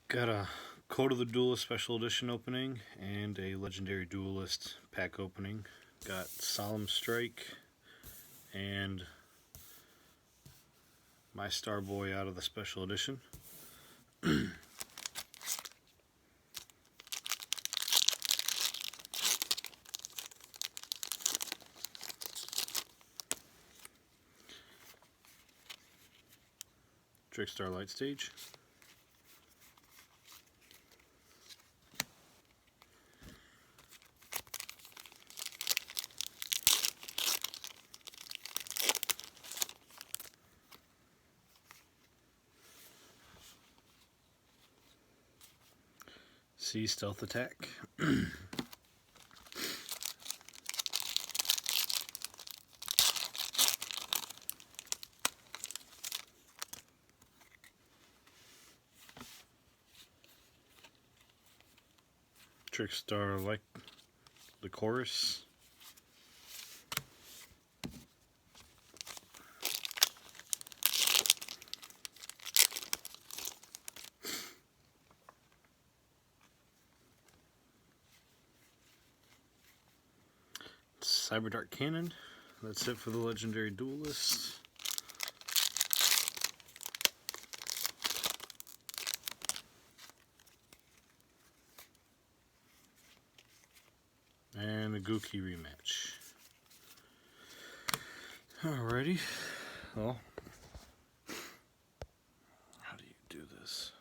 Got a Code of the Duelist Special Edition opening and a Legendary Duelist pack opening. Got Solemn Strike and my Starboy out of the Special Edition. Trickstar Light Stage. Sea Stealth Attack. Trickstar like the Chorus. Cyber Dark Cannon. That's it for the Legendary Duelist. And a Gookie rematch. Alrighty. Well, how do you do this?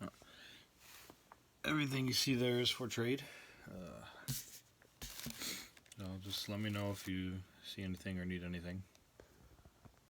Oh. Everything you see there is for trade. Just let me know if you see anything or need anything.